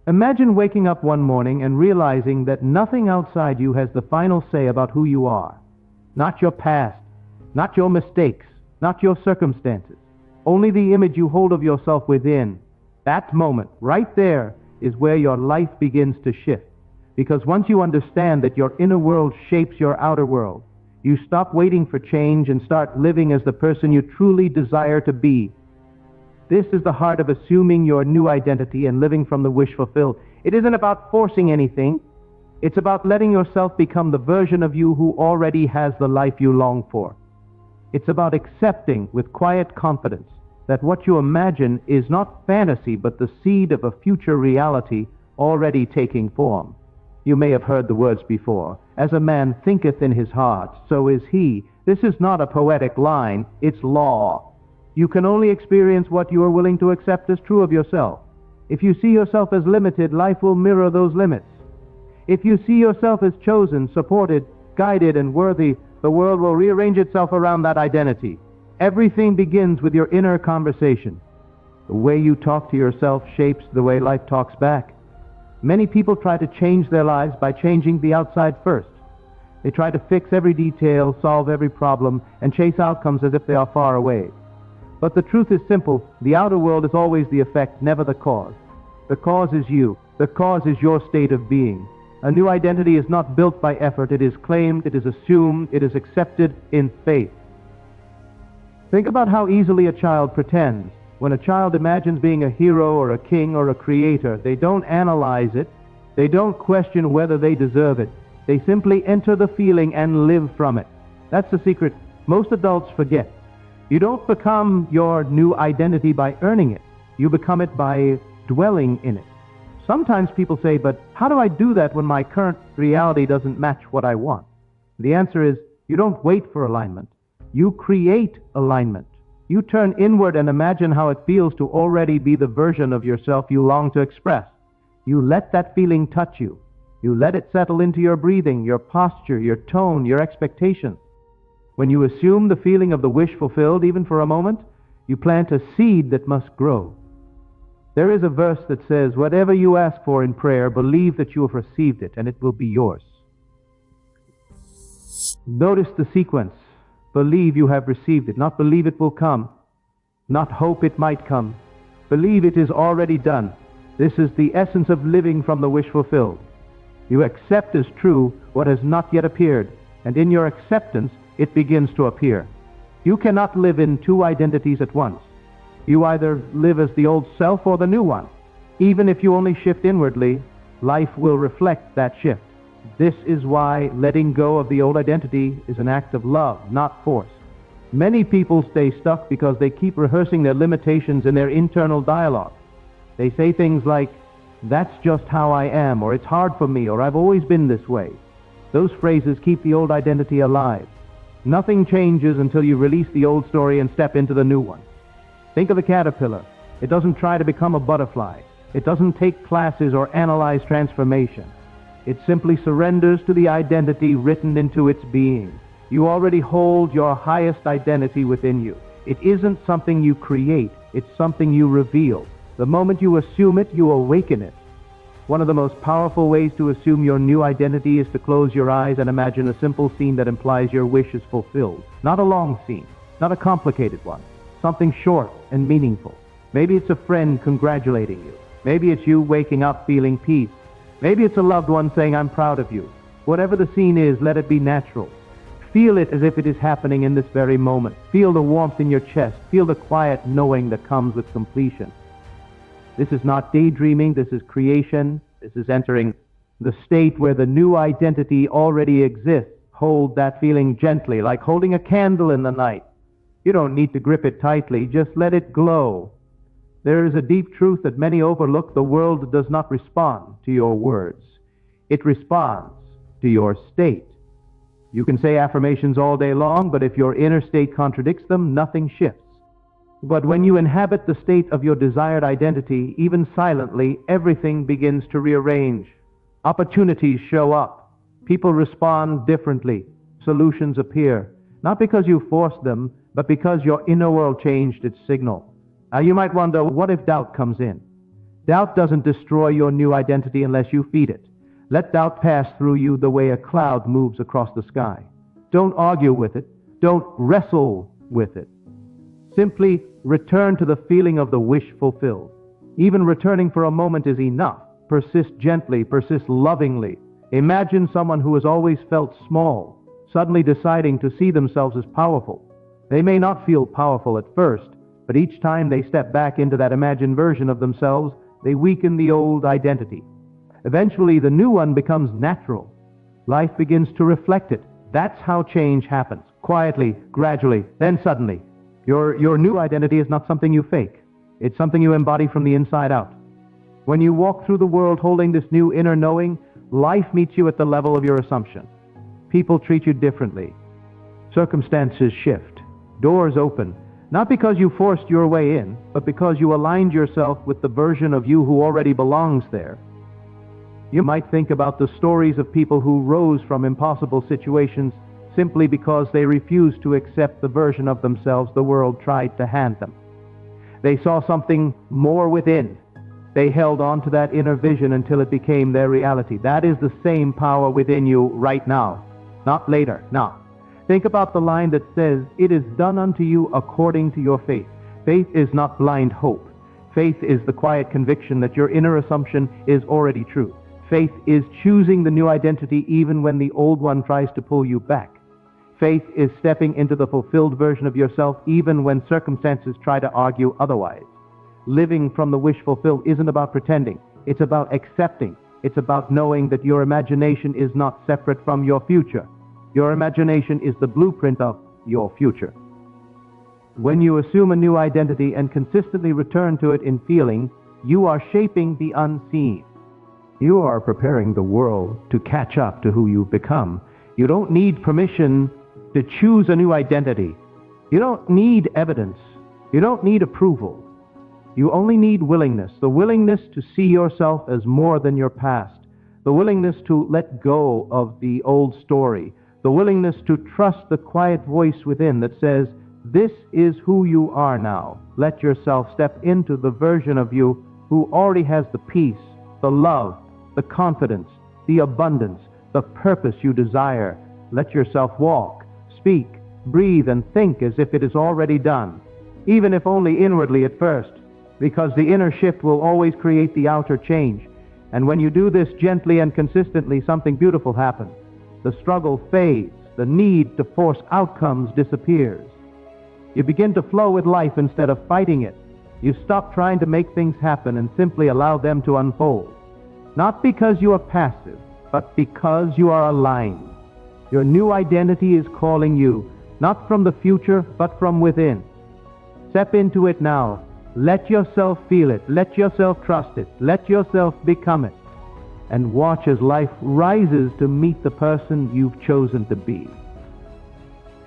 Imagine waking up one morning and realizing that nothing outside you has the final say about who you are. Not your past, not your mistakes, not your circumstances. Only the image you hold of yourself within. That moment, right there, is where your life begins to shift. Because once you understand that your inner world shapes your outer world, you stop waiting for change and start living as the person you truly desire to be. This is the heart of assuming your new identity and living from the wish fulfilled. It isn't about forcing anything. It's about letting yourself become the version of you who already has the life you long for. It's about accepting with quiet confidence that what you imagine is not fantasy but the seed of a future reality already taking form. You may have heard the words before. As a man thinketh in his heart, so is he. This is not a poetic line, it's law. You can only experience what you are willing to accept as true of yourself. If you see yourself as limited, life will mirror those limits. If you see yourself as chosen, supported, guided, and worthy, the world will rearrange itself around that identity. Everything begins with your inner conversation. The way you talk to yourself shapes the way life talks back. Many people try to change their lives by changing the outside first. They try to fix every detail, solve every problem, and chase outcomes as if they are far away. But the truth is simple. The outer world is always the effect, never the cause. The cause is you. The cause is your state of being. A new identity is not built by effort. It is claimed, it is assumed, it is accepted in faith. Think about how easily a child pretends. When a child imagines being a hero or a king or a creator, they don't analyze it. They don't question whether they deserve it. They simply enter the feeling and live from it. That's the secret most adults forget. You don't become your new identity by earning it. You become it by dwelling in it. Sometimes people say, but how do I do that when my current reality doesn't match what I want? The answer is, you don't wait for alignment. You create alignment. You turn inward and imagine how it feels to already be the version of yourself you long to express. You let that feeling touch you. You let it settle into your breathing, your posture, your tone, your expectations. When you assume the feeling of the wish fulfilled, even for a moment, you plant a seed that must grow. There is a verse that says, whatever you ask for in prayer, believe that you have received it, and it will be yours. Notice the sequence. Believe you have received it, not believe it will come, not hope it might come. Believe it is already done. This is the essence of living from the wish fulfilled. You accept as true what has not yet appeared, and in your acceptance, it begins to appear. You cannot live in two identities at once. You either live as the old self or the new one. Even if you only shift inwardly, life will reflect that shift. This is why letting go of the old identity is an act of love, not force. Many people stay stuck because they keep rehearsing their limitations in their internal dialogue. They say things like, that's just how I am, or it's hard for me, or I've always been this way. Those phrases keep the old identity alive. Nothing changes until you release the old story and step into the new one. Think of a caterpillar. It doesn't try to become a butterfly. It doesn't take classes or analyze transformation. It simply surrenders to the identity written into its being. You already hold your highest identity within you. It isn't something you create. It's something you reveal. The moment you assume it, you awaken it. One of the most powerful ways to assume your new identity is to close your eyes and imagine a simple scene that implies your wish is fulfilled. Not a long scene, not a complicated one. Something short and meaningful. Maybe it's a friend congratulating you. Maybe it's you waking up feeling peace. Maybe it's a loved one saying, I'm proud of you. Whatever the scene is, let it be natural. Feel it as if it is happening in this very moment. Feel the warmth in your chest. Feel the quiet knowing that comes with completion. This is not daydreaming, this is creation. This is entering the state where the new identity already exists. Hold that feeling gently, like holding a candle in the night. You don't need to grip it tightly, just let it glow. There is a deep truth that many overlook. The world does not respond to your words. It responds to your state. You can say affirmations all day long, but if your inner state contradicts them, nothing shifts. But when you inhabit the state of your desired identity, even silently, everything begins to rearrange. Opportunities show up. People respond differently. Solutions appear. Not because you forced them, but because your inner world changed its signal. Now you might wonder, what if doubt comes in? Doubt doesn't destroy your new identity unless you feed it. Let doubt pass through you the way a cloud moves across the sky. Don't argue with it. Don't wrestle with it. Simply return to the feeling of the wish fulfilled. Even returning for a moment is enough. Persist gently, persist lovingly. Imagine someone who has always felt small, suddenly deciding to see themselves as powerful. They may not feel powerful at first, but each time they step back into that imagined version of themselves, they weaken the old identity. Eventually, the new one becomes natural. Life begins to reflect it. That's how change happens. Quietly, gradually, then suddenly. Your new identity is not something you fake. It's something you embody from the inside out. When you walk through the world holding this new inner knowing, life meets you at the level of your assumption. People treat you differently. Circumstances shift. Doors open. Not because you forced your way in, but because you aligned yourself with the version of you who already belongs there. You might think about the stories of people who rose from impossible situations simply because they refused to accept the version of themselves the world tried to hand them. They saw something more within. They held on to that inner vision until it became their reality. That is the same power within you right now, not later, now. Think about the line that says, "It is done unto you according to your faith." Faith is not blind hope. Faith is the quiet conviction that your inner assumption is already true. Faith is choosing the new identity even when the old one tries to pull you back. Faith is stepping into the fulfilled version of yourself even when circumstances try to argue otherwise. Living from the wish fulfilled isn't about pretending. It's about accepting. It's about knowing that your imagination is not separate from your future. Your imagination is the blueprint of your future. When you assume a new identity and consistently return to it in feeling, you are shaping the unseen. You are preparing the world to catch up to who you've become. You don't need permission to choose a new identity. You don't need evidence. You don't need approval. You only need willingness, the willingness to see yourself as more than your past, the willingness to let go of the old story, the willingness to trust the quiet voice within that says, "This is who you are now." Let yourself step into the version of you who already has the peace, the love, the confidence, the abundance, the purpose you desire. Let yourself walk, speak, breathe, and think as if it is already done, even if only inwardly at first, because the inner shift will always create the outer change. And when you do this gently and consistently, something beautiful happens. The struggle fades. The need to force outcomes disappears. You begin to flow with life instead of fighting it. You stop trying to make things happen and simply allow them to unfold. Not because you are passive, but because you are aligned. Your new identity is calling you, not from the future, but from within. Step into it now. Let yourself feel it. Let yourself trust it. Let yourself become it. And watch as life rises to meet the person you've chosen to be.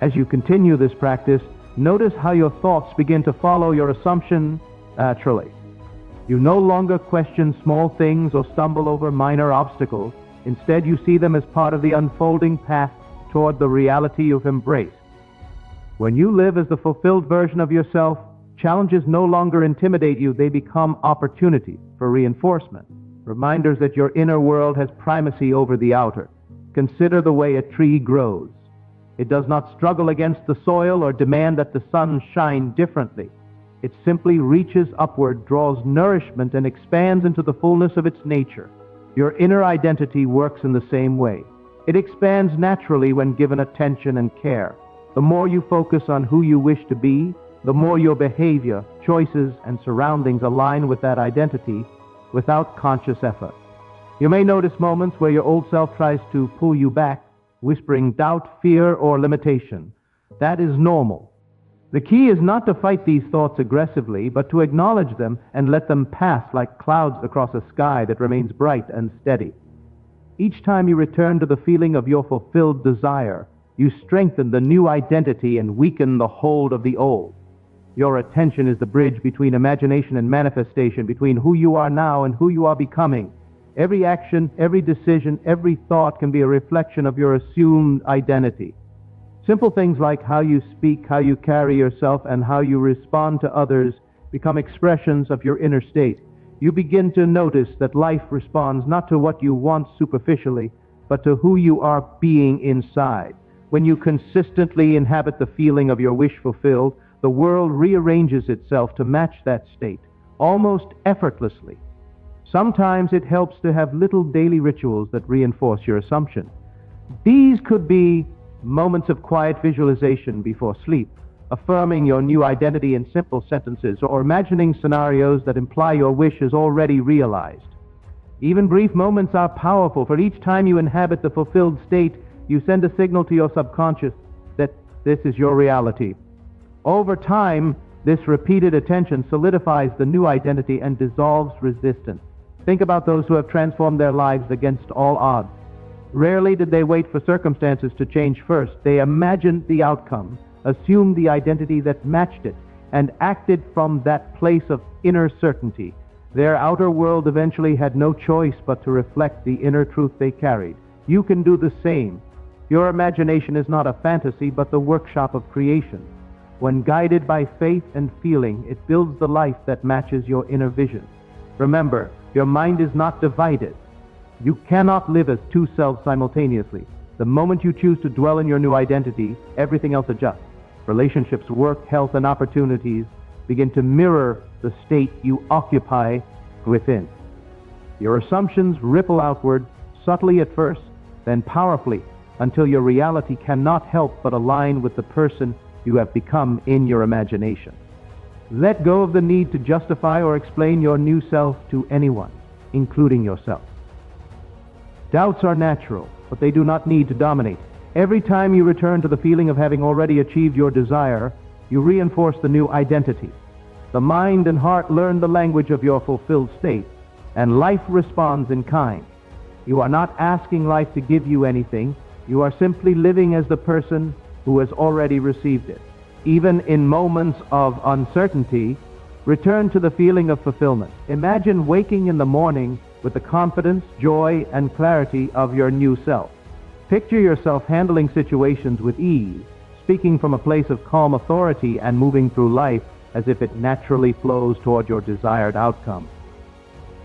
As you continue this practice, notice how your thoughts begin to follow your assumption naturally. You no longer question small things or stumble over minor obstacles. Instead, you see them as part of the unfolding path toward the reality you've embraced. When you live as the fulfilled version of yourself, challenges no longer intimidate you. They become opportunities for reinforcement, reminders that your inner world has primacy over the outer. Consider the way a tree grows. It does not struggle against the soil or demand that the sun shine differently. It simply reaches upward, draws nourishment, and expands into the fullness of its nature. Your inner identity works in the same way. It expands naturally when given attention and care. The more you focus on who you wish to be, the more your behavior, choices, and surroundings align with that identity without conscious effort. You may notice moments where your old self tries to pull you back, whispering doubt, fear, or limitation. That is normal. The key is not to fight these thoughts aggressively, but to acknowledge them and let them pass like clouds across a sky that remains bright and steady. Each time you return to the feeling of your fulfilled desire, you strengthen the new identity and weaken the hold of the old. Your attention is the bridge between imagination and manifestation, between who you are now and who you are becoming. Every action, every decision, every thought can be a reflection of your assumed identity. Simple things like how you speak, how you carry yourself, and how you respond to others become expressions of your inner state. you begin to notice that life responds not to what you want superficially, but to who you are being inside. When you consistently inhabit the feeling of your wish fulfilled, the world rearranges itself to match that state, almost effortlessly. Sometimes it helps to have little daily rituals that reinforce your assumption. These could be moments of quiet visualization before sleep, affirming your new identity in simple sentences, or imagining scenarios that imply your wish is already realized. Even brief moments are powerful, for each time you inhabit the fulfilled state, you send a signal to your subconscious that this is your reality. Over time, this repeated attention solidifies the new identity and dissolves resistance. Think about those who have transformed their lives against all odds. Rarely did they wait for circumstances to change first. They imagined the outcome, assumed the identity that matched it, and acted from that place of inner certainty. Their outer world eventually had no choice but to reflect the inner truth they carried. You can do the same. Your imagination is not a fantasy, but the workshop of creation. When guided by faith and feeling, it builds the life that matches your inner vision. Remember, your mind is not divided. You cannot live as two selves simultaneously. The moment you choose to dwell in your new identity, everything else adjusts. Relationships, work, health, and opportunities begin to mirror the state you occupy within. Your assumptions ripple outward, subtly at first, then powerfully, until your reality cannot help but align with the person you have become in your imagination. Let go of the need to justify or explain your new self to anyone, including yourself. Doubts are natural, but they do not need to dominate. Every time you return to the feeling of having already achieved your desire, you reinforce the new identity. The mind and heart learn the language of your fulfilled state, and life responds in kind. You are not asking life to give you anything. You are simply living as the person who has already received it. Even in moments of uncertainty, return to the feeling of fulfillment. Imagine waking in the morning with the confidence, joy, and clarity of your new self. Picture yourself handling situations with ease, speaking from a place of calm authority, and moving through life as if it naturally flows toward your desired outcome.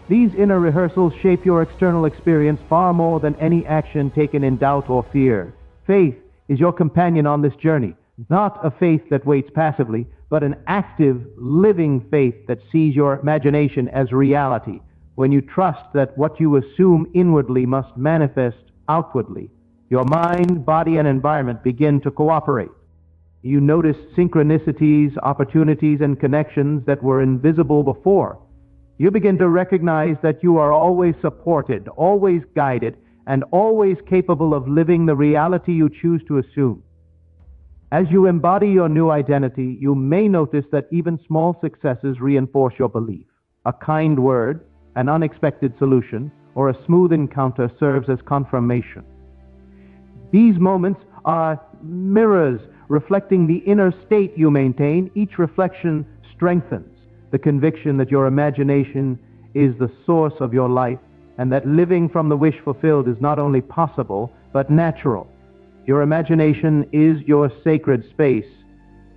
These inner rehearsals shape your external experience far more than any action taken in doubt or fear. Faith is your companion on this journey, not a faith that waits passively, but an active, living faith that sees your imagination as reality. When you trust that what you assume inwardly must manifest outwardly, your mind, body, and environment begin to cooperate. You notice synchronicities, opportunities, and connections that were invisible before. You begin to recognize that you are always supported, always guided, and always capable of living the reality you choose to assume. As you embody your new identity, you may notice that even small successes reinforce your belief. A kind word, an unexpected solution, or a smooth encounter serves as confirmation. These moments are mirrors reflecting the inner state you maintain. Each reflection strengthens the conviction that your imagination is the source of your life, and that living from the wish fulfilled is not only possible, but natural. Your imagination is your sacred space.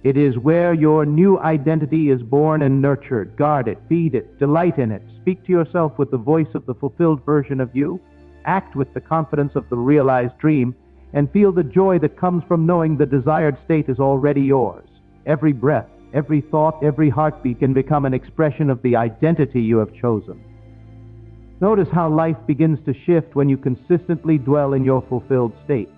It is where your new identity is born and nurtured. Guard it, feed it, delight in it. Speak to yourself with the voice of the fulfilled version of you. Act with the confidence of the realized dream, and feel the joy that comes from knowing the desired state is already yours. Every breath, every thought, every heartbeat can become an expression of the identity you have chosen. Notice how life begins to shift when you consistently dwell in your fulfilled state.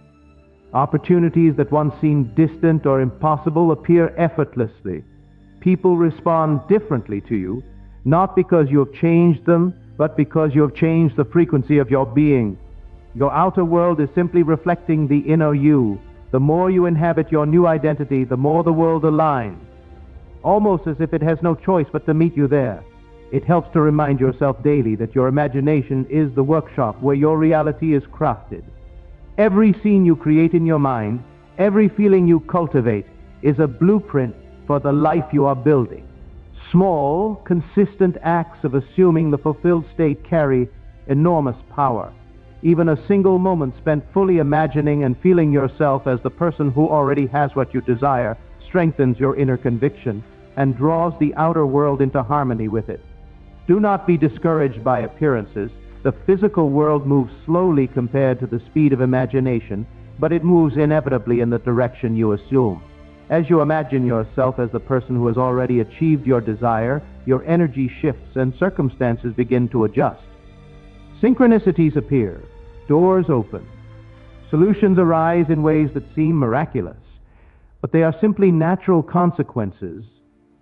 Opportunities that once seemed distant or impossible appear effortlessly. People respond differently to you, not because you have changed them, but because you have changed the frequency of your being. Your outer world is simply reflecting the inner you. The more you inhabit your new identity, the more the world aligns, almost as if it has no choice but to meet you there. It helps to remind yourself daily that your imagination is the workshop where your reality is crafted. Every scene you create in your mind, every feeling you cultivate, is a blueprint for the life you are building. Small, consistent acts of assuming the fulfilled state carry enormous power. Even a single moment spent fully imagining and feeling yourself as the person who already has what you desire strengthens your inner conviction and draws the outer world into harmony with it. Do not be discouraged by appearances. The physical world moves slowly compared to the speed of imagination, but it moves inevitably in the direction you assume. As you imagine yourself as the person who has already achieved your desire, your energy shifts and circumstances begin to adjust. Synchronicities appear, doors open, solutions arise in ways that seem miraculous, but they are simply natural consequences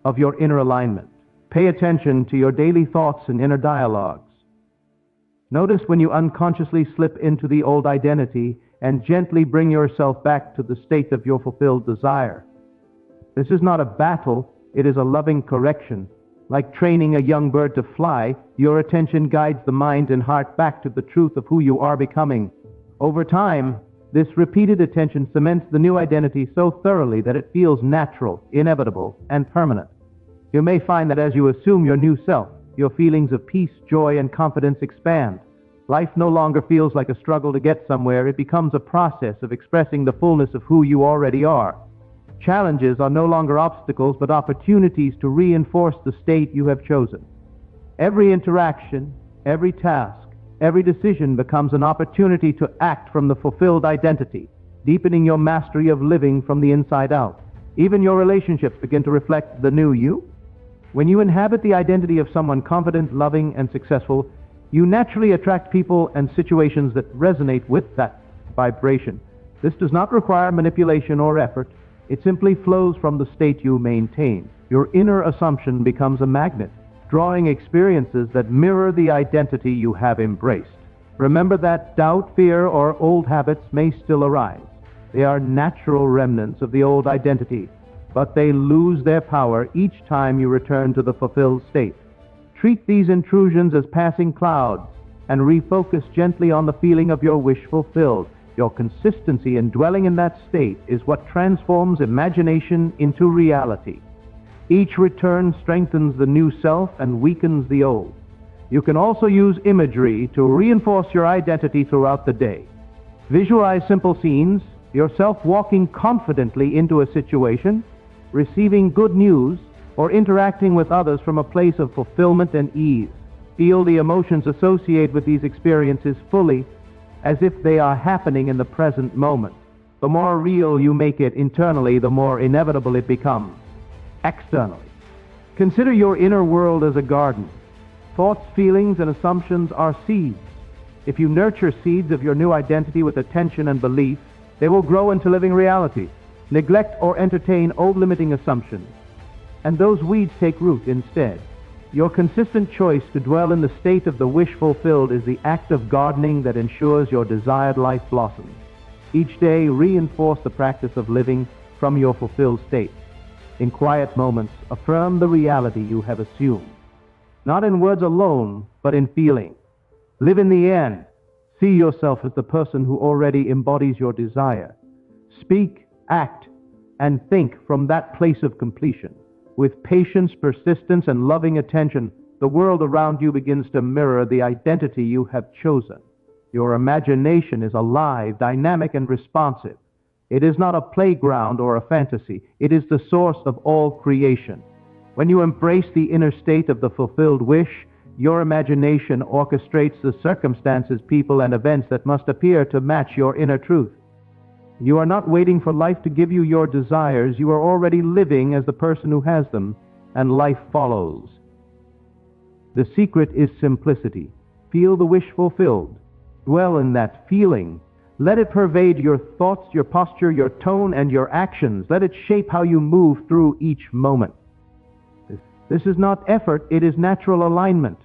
of your inner alignment. Pay attention to your daily thoughts and inner dialogues. Notice when you unconsciously slip into the old identity and gently bring yourself back to the state of your fulfilled desire. This is not a battle, it is a loving correction. Like training a young bird to fly, your attention guides the mind and heart back to the truth of who you are becoming. Over time, this repeated attention cements the new identity so thoroughly that it feels natural, inevitable, and permanent. You may find that as you assume your new self, your feelings of peace, joy, and confidence expand. Life no longer feels like a struggle to get somewhere. It becomes a process of expressing the fullness of who you already are. Challenges are no longer obstacles, but opportunities to reinforce the state you have chosen. Every interaction, every task, every decision becomes an opportunity to act from the fulfilled identity, deepening your mastery of living from the inside out. Even your relationships begin to reflect the new you. When you inhabit the identity of someone confident, loving, and successful, you naturally attract people and situations that resonate with that vibration. This does not require manipulation or effort. It simply flows from the state you maintain. Your inner assumption becomes a magnet, drawing experiences that mirror the identity you have embraced. Remember that doubt, fear, or old habits may still arise. They are natural remnants of the old identity, but they lose their power each time you return to the fulfilled state. Treat these intrusions as passing clouds and refocus gently on the feeling of your wish fulfilled. Your consistency in dwelling in that state is what transforms imagination into reality. Each return strengthens the new self and weakens the old. You can also use imagery to reinforce your identity throughout the day. Visualize simple scenes, yourself walking confidently into a situation, receiving good news, or interacting with others from a place of fulfillment and ease. Feel the emotions associated with these experiences fully, as if they are happening in the present moment. The more real you make it internally, the more inevitable it becomes externally. Consider your inner world as a garden. Thoughts, feelings, and assumptions are seeds. If you nurture seeds of your new identity with attention and belief, they will grow into living reality. Neglect or entertain old limiting assumptions, and those weeds take root instead. Your consistent choice to dwell in the state of the wish fulfilled is the act of gardening that ensures your desired life blossoms. Each day, reinforce the practice of living from your fulfilled state. In quiet moments, affirm the reality you have assumed. Not in words alone, but in feeling. Live in the end. See yourself as the person who already embodies your desire. Speak, act, and think from that place of completion. With patience, persistence, and loving attention, the world around you begins to mirror the identity you have chosen. Your imagination is alive, dynamic, and responsive. It is not a playground or a fantasy. It is the source of all creation. When you embrace the inner state of the fulfilled wish, your imagination orchestrates the circumstances, people, and events that must appear to match your inner truth. You are not waiting for life to give you your desires. You are already living as the person who has them, and life follows. The secret is simplicity. Feel the wish fulfilled. Dwell in that feeling. Let it pervade your thoughts, your posture, your tone, and your actions. Let it shape how you move through each moment. This is not effort, it is natural alignment.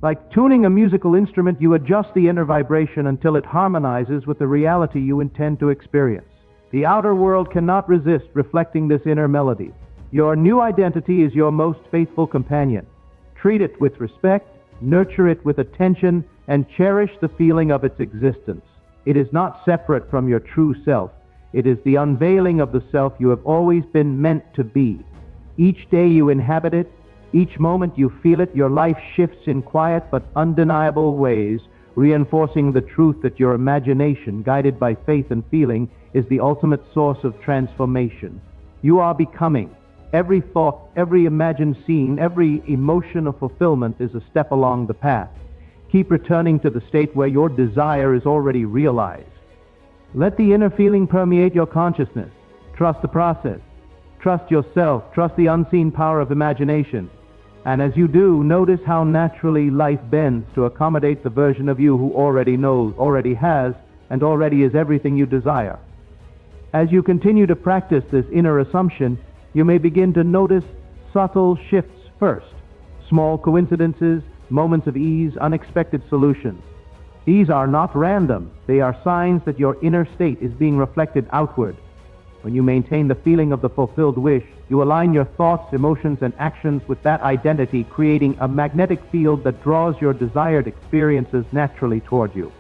Like tuning a musical instrument, you adjust the inner vibration until it harmonizes with the reality you intend to experience. The outer world cannot resist reflecting this inner melody. Your new identity is your most faithful companion. Treat it with respect, nurture it with attention, and cherish the feeling of its existence. It is not separate from your true self. It is the unveiling of the self you have always been meant to be. Each day you inhabit it, each moment you feel it, your life shifts in quiet but undeniable ways, reinforcing the truth that your imagination, guided by faith and feeling, is the ultimate source of transformation. You are becoming, Every thought, every imagined scene, every emotion of fulfillment is a step along the path. Keep returning to the state where your desire is already realized. Let the inner feeling permeate your consciousness. Trust the process. Trust yourself. Trust the unseen power of imagination. And as you do, notice how naturally life bends to accommodate the version of you who already knows, already has, and already is everything you desire. As you continue to practice this inner assumption, you may begin to notice subtle shifts first. Small coincidences, moments of ease, unexpected solutions. These are not random. They are signs that your inner state is being reflected outward. When you maintain the feeling of the fulfilled wish, you align your thoughts, emotions, and actions with that identity, creating a magnetic field that draws your desired experiences naturally toward you.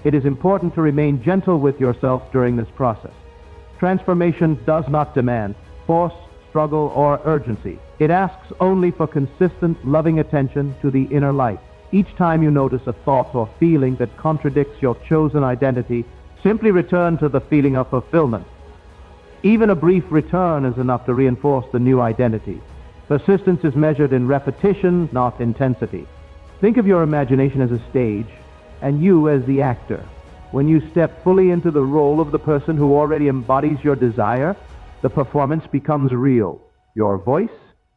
It is important to remain gentle with yourself during this process. Transformation does not demand force, struggle, or urgency. It asks only for consistent, loving attention to the inner light. Each time you notice a thought or feeling that contradicts your chosen identity, simply return to the feeling of fulfillment. Even a brief return is enough to reinforce the new identity. Persistence is measured in repetition, not intensity. Think of your imagination as a stage, and you as the actor. When you step fully into the role of the person who already embodies your desire, the performance becomes real. Your voice,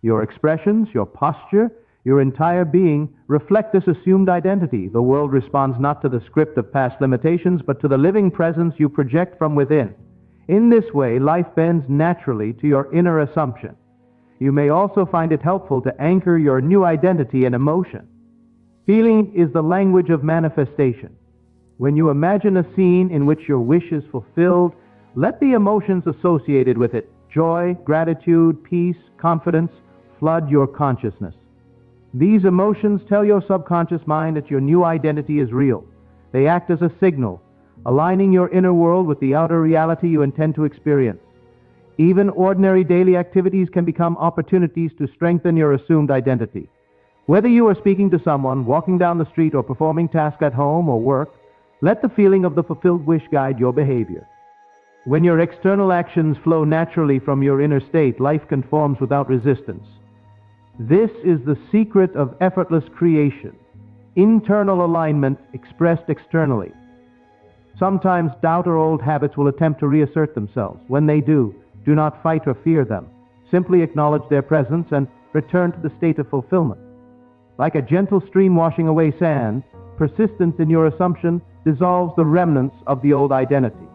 your expressions, your posture, your entire being reflect this assumed identity. The world responds not to the script of past limitations, but to the living presence you project from within. In this way, life bends naturally to your inner assumption. You may also find it helpful to anchor your new identity in emotion. Feeling is the language of manifestation. When you imagine a scene in which your wish is fulfilled, let the emotions associated with it, joy, gratitude, peace, confidence, flood your consciousness. These emotions tell your subconscious mind that your new identity is real. They act as a signal, aligning your inner world with the outer reality you intend to experience. Even ordinary daily activities can become opportunities to strengthen your assumed identity. Whether you are speaking to someone, walking down the street, or performing tasks at home or work, let the feeling of the fulfilled wish guide your behavior. When your external actions flow naturally from your inner state, life conforms without resistance. This is the secret of effortless creation, internal alignment expressed externally. Sometimes doubt or old habits will attempt to reassert themselves. When they do not fight or fear them. Simply acknowledge their presence and return to the state of fulfillment. Like a gentle stream washing away sand, persistence in your assumption dissolves the remnants of the old identity.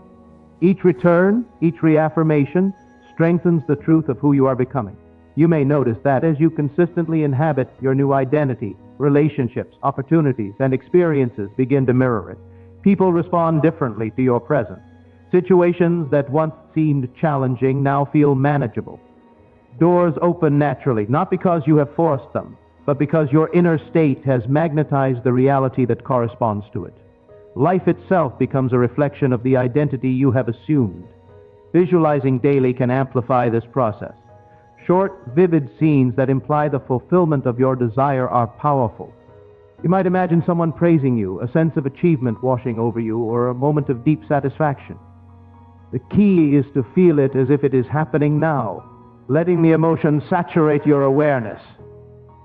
Each return, each reaffirmation, strengthens the truth of who you are becoming. You may notice that as you consistently inhabit your new identity, relationships, opportunities, and experiences begin to mirror it. People respond differently to your presence. Situations that once seemed challenging now feel manageable. Doors open naturally, not because you have forced them, but because your inner state has magnetized the reality that corresponds to it. Life itself becomes a reflection of the identity you have assumed. Visualizing daily can amplify this process. Short, vivid scenes that imply the fulfillment of your desire are powerful. You might imagine someone praising you, a sense of achievement washing over you, or a moment of deep satisfaction. The key is to feel it as if it is happening now, letting the emotion saturate your awareness.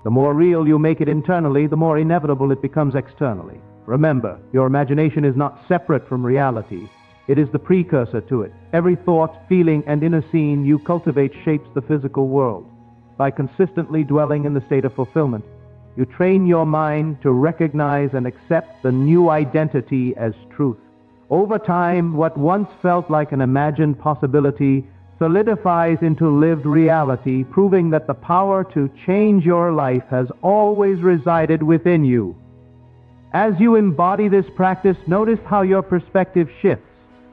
The more real you make it internally, the more inevitable it becomes externally. Remember, your imagination is not separate from reality. It is the precursor to it. Every thought, feeling, and inner scene you cultivate shapes the physical world. By consistently dwelling in the state of fulfillment, you train your mind to recognize and accept the new identity as truth. Over time, what once felt like an imagined possibility solidifies into lived reality, proving that the power to change your life has always resided within you. As you embody this practice, notice how your perspective shifts.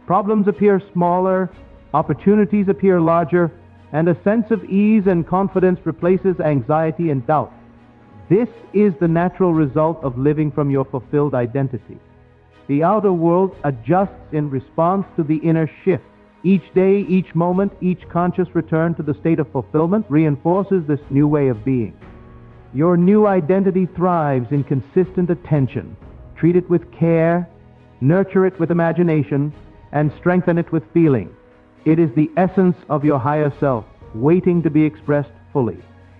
Problems appear smaller, opportunities appear larger, and a sense of ease and confidence replaces anxiety and doubt. This is the natural result of living from your fulfilled identity. The outer world adjusts in response to the inner shift. Each day, each moment, each conscious return to the state of fulfillment reinforces this new way of being. Your new identity thrives in consistent attention. Treat it with care, nurture it with imagination, and strengthen it with feeling. It is the essence of your higher self, waiting to be expressed fully.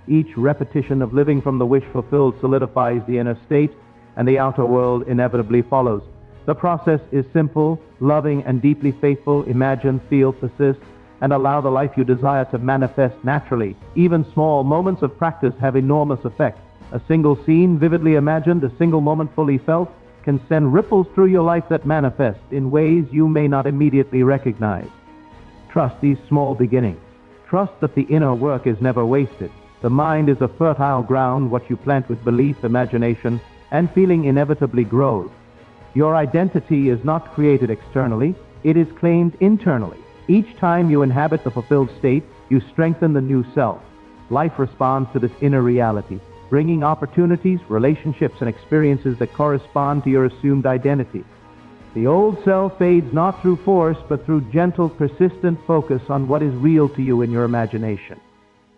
Each repetition of living from the wish fulfilled solidifies the inner state, and the outer world inevitably follows. The process is simple: loving and deeply faithful. Imagine, feel, persist, and allow the life you desire to manifest naturally. Even small moments of practice have enormous effect. A single scene vividly imagined, a single moment fully felt, can send ripples through your life that manifest in ways you may not immediately recognize. Trust these small beginnings. Trust that the inner work is never wasted. The mind is a fertile ground. What you plant with belief, imagination, and feeling inevitably grows. Your identity is not created externally, it is claimed internally. Each time you inhabit the fulfilled state, you strengthen the new self. Life responds to this inner reality, bringing opportunities, relationships, and experiences that correspond to your assumed identity. The old self fades not through force, but through gentle, persistent focus on what is real to you in your imagination.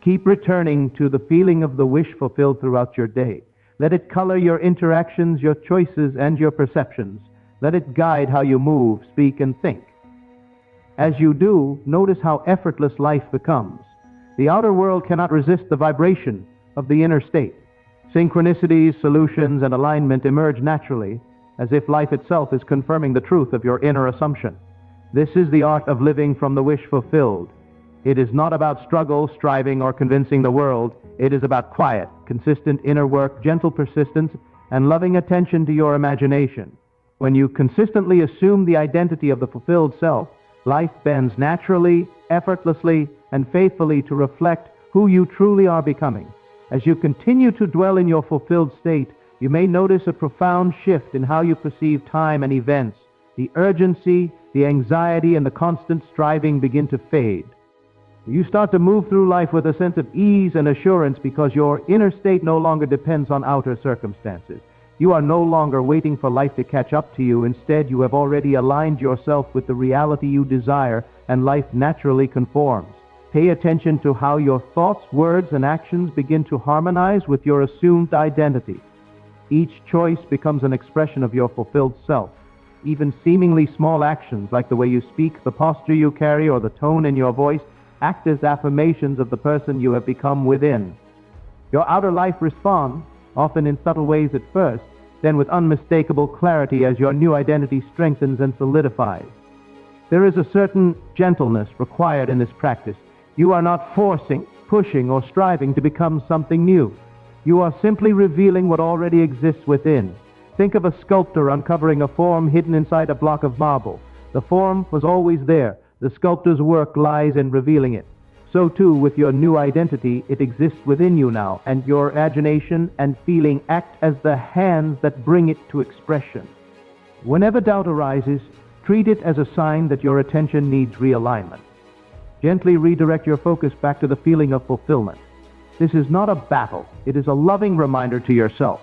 Keep returning to the feeling of the wish fulfilled throughout your day. Let it color your interactions, your choices, and your perceptions. Let it guide how you move, speak, and think. As you do, notice how effortless life becomes. The outer world cannot resist the vibration of the inner state. Synchronicities, solutions, and alignment emerge naturally, as if life itself is confirming the truth of your inner assumption. This is the art of living from the wish fulfilled. It is not about struggle, striving, or convincing the world. It is about quiet, consistent inner work, gentle persistence, and loving attention to your imagination. When you consistently assume the identity of the fulfilled self, life bends naturally, effortlessly, and faithfully to reflect who you truly are becoming. As you continue to dwell in your fulfilled state, you may notice a profound shift in how you perceive time and events. The urgency, the anxiety, and the constant striving begin to fade. You start to move through life with a sense of ease and assurance because your inner state no longer depends on outer circumstances. You are no longer waiting for life to catch up to you. Instead, you have already aligned yourself with the reality you desire, and life naturally conforms. Pay attention to how your thoughts, words, and actions begin to harmonize with your assumed identity. Each choice becomes an expression of your fulfilled self. Even seemingly small actions, like the way you speak, the posture you carry, or the tone in your voice, act as affirmations of the person you have become within. Your outer life responds, often in subtle ways at first, then with unmistakable clarity as your new identity strengthens and solidifies. There is a certain gentleness required in this practice. You are not forcing, pushing, or striving to become something new. You are simply revealing what already exists within. Think of a sculptor uncovering a form hidden inside a block of marble. The form was always there. The sculptor's work lies in revealing it. So too with your new identity, it exists within you now, and your imagination and feeling act as the hands that bring it to expression. Whenever doubt arises, treat it as a sign that your attention needs realignment. Gently redirect your focus back to the feeling of fulfillment. This is not a battle, it is a loving reminder to yourself.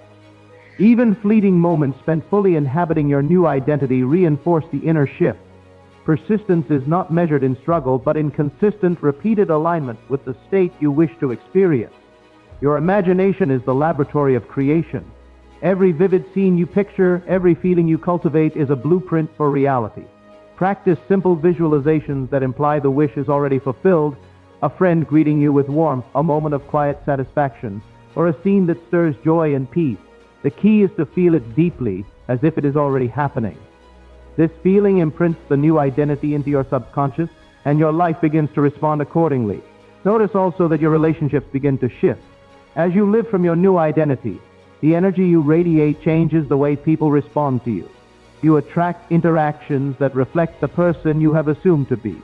Even fleeting moments spent fully inhabiting your new identity reinforce the inner shift. Persistence is not measured in struggle, but in consistent, repeated alignment with the state you wish to experience. Your imagination is the laboratory of creation. Every vivid scene you picture, every feeling you cultivate is a blueprint for reality. Practice simple visualizations that imply the wish is already fulfilled, a friend greeting you with warmth, a moment of quiet satisfaction, or a scene that stirs joy and peace. The key is to feel it deeply, as if it is already happening. This feeling imprints the new identity into your subconscious, and your life begins to respond accordingly. Notice also that your relationships begin to shift. As you live from your new identity, the energy you radiate changes the way people respond to you. You attract interactions that reflect the person you have assumed to be.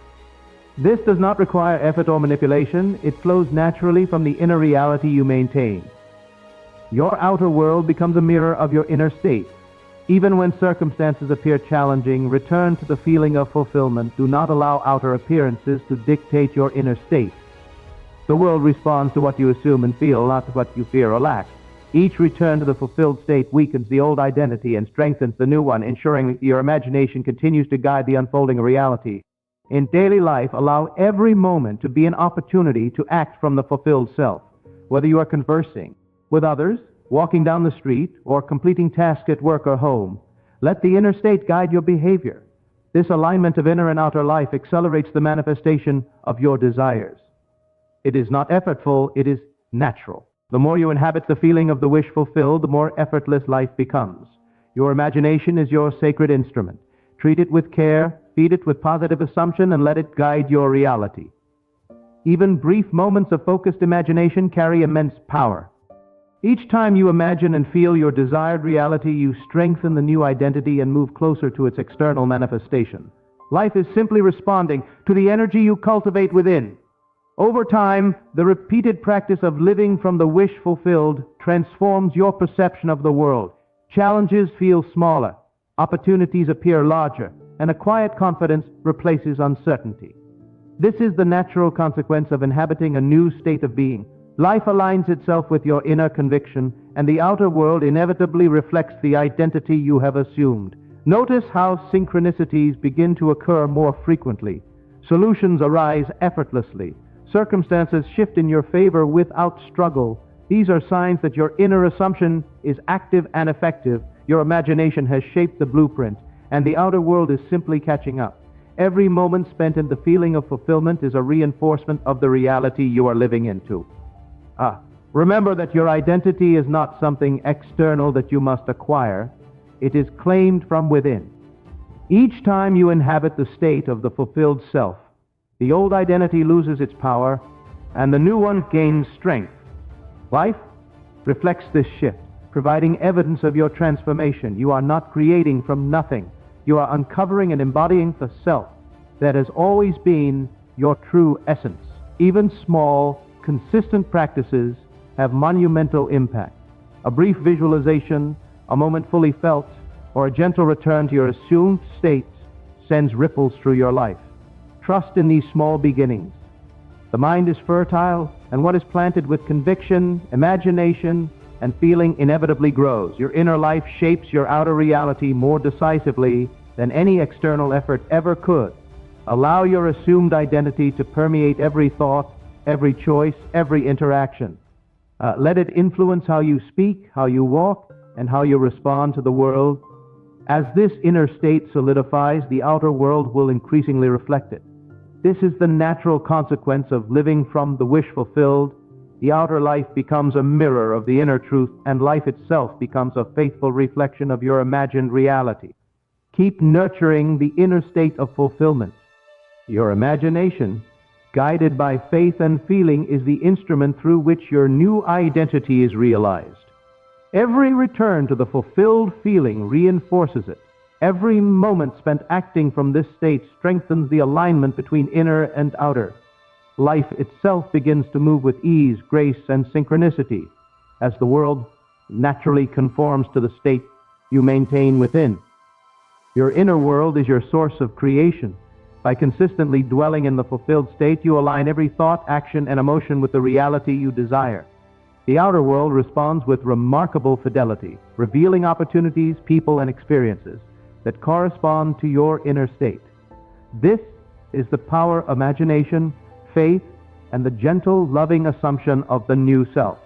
This does not require effort or manipulation. It flows naturally from the inner reality you maintain. Your outer world becomes a mirror of your inner state. Even when circumstances appear challenging, return to the feeling of fulfillment. Do not allow outer appearances to dictate your inner state. The world responds to what you assume and feel, not to what you fear or lack. Each return to the fulfilled state weakens the old identity and strengthens the new one, ensuring that your imagination continues to guide the unfolding of reality. In daily life, allow every moment to be an opportunity to act from the fulfilled self. Whether you are conversing with others, walking down the street, or completing tasks at work or home, let the inner state guide your behavior. This alignment of inner and outer life accelerates the manifestation of your desires. It is not effortful, it is natural. The more you inhabit the feeling of the wish fulfilled, the more effortless life becomes. Your imagination is your sacred instrument. Treat it with care, feed it with positive assumption, and let it guide your reality. Even brief moments of focused imagination carry immense power. Each time you imagine and feel your desired reality, you strengthen the new identity and move closer to its external manifestation. Life is simply responding to the energy you cultivate within. Over time, the repeated practice of living from the wish fulfilled transforms your perception of the world. Challenges feel smaller, opportunities appear larger, and a quiet confidence replaces uncertainty. This is the natural consequence of inhabiting a new state of being. Life aligns itself with your inner conviction, and the outer world inevitably reflects the identity you have assumed. Notice how synchronicities begin to occur more frequently. Solutions arise effortlessly. Circumstances shift in your favor without struggle. These are signs that your inner assumption is active and effective. Your imagination has shaped the blueprint, and the outer world is simply catching up. Every moment spent in the feeling of fulfillment is a reinforcement of the reality you are living into. Remember that your identity is not something external that you must acquire. It is claimed from within. Each time you inhabit the state of the fulfilled self, the old identity loses its power, and the new one gains strength. Life reflects this shift, providing evidence of your transformation. You are not creating from nothing. You are uncovering and embodying the self that has always been your true essence. Even small, consistent practices have monumental impact. A brief visualization, a moment fully felt, or a gentle return to your assumed state sends ripples through your life. Trust in these small beginnings. The mind is fertile, and what is planted with conviction, imagination, and feeling inevitably grows. Your inner life shapes your outer reality more decisively than any external effort ever could. Allow your assumed identity to permeate every thought, every choice, every interaction. Let it influence how you speak, how you walk, and how you respond to the world. As this inner state solidifies, the outer world will increasingly reflect it. This is the natural consequence of living from the wish fulfilled. The outer life becomes a mirror of the inner truth, and life itself becomes a faithful reflection of your imagined reality. Keep nurturing the inner state of fulfillment. Your imagination, guided by faith and feeling, is the instrument through which your new identity is realized. Every return to the fulfilled feeling reinforces it. Every moment spent acting from this state strengthens the alignment between inner and outer. Life itself begins to move with ease, grace, and synchronicity as the world naturally conforms to the state you maintain within. Your inner world is your source of creation. By consistently dwelling in the fulfilled state, you align every thought, action, and emotion with the reality you desire. The outer world responds with remarkable fidelity, revealing opportunities, people, and experiences that correspond to your inner state. This is the power of imagination, faith, and the gentle, loving assumption of the new self.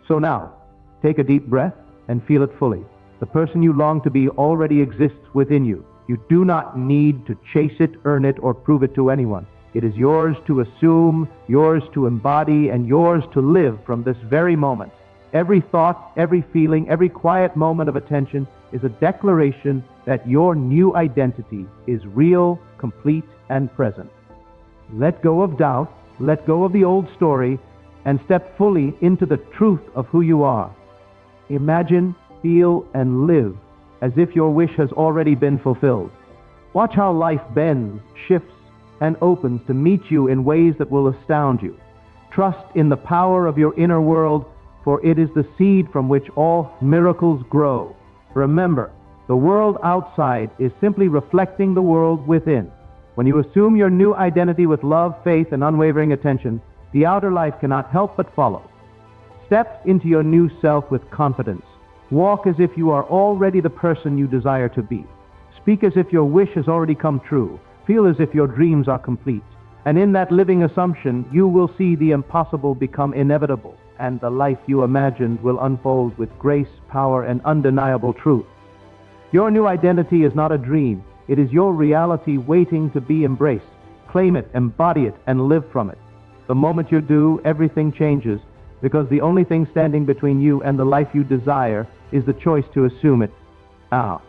So now, take a deep breath and feel it fully. The person you long to be already exists within you. You do not need to chase it, earn it, or prove it to anyone. It is yours to assume, yours to embody, and yours to live from this very moment. Every thought, every feeling, every quiet moment of attention is a declaration that your new identity is real, complete, and present. Let go of doubt, let go of the old story, and step fully into the truth of who you are. Imagine, feel, and live as if your wish has already been fulfilled. Watch how life bends, shifts, and opens to meet you in ways that will astound you. Trust in the power of your inner world, for it is the seed from which all miracles grow. Remember, the world outside is simply reflecting the world within. When you assume your new identity with love, faith, and unwavering attention, the outer life cannot help but follow. Step into your new self with confidence. Walk as if you are already the person you desire to be. Speak as if your wish has already come true. Feel as if your dreams are complete. And in that living assumption, you will see the impossible become inevitable, and the life you imagined will unfold with grace, power, and undeniable truth. Your new identity is not a dream. It is your reality waiting to be embraced. Claim it, embody it, and live from it. The moment you do, everything changes, because the only thing standing between you and the life you desire is the choice to assume it now.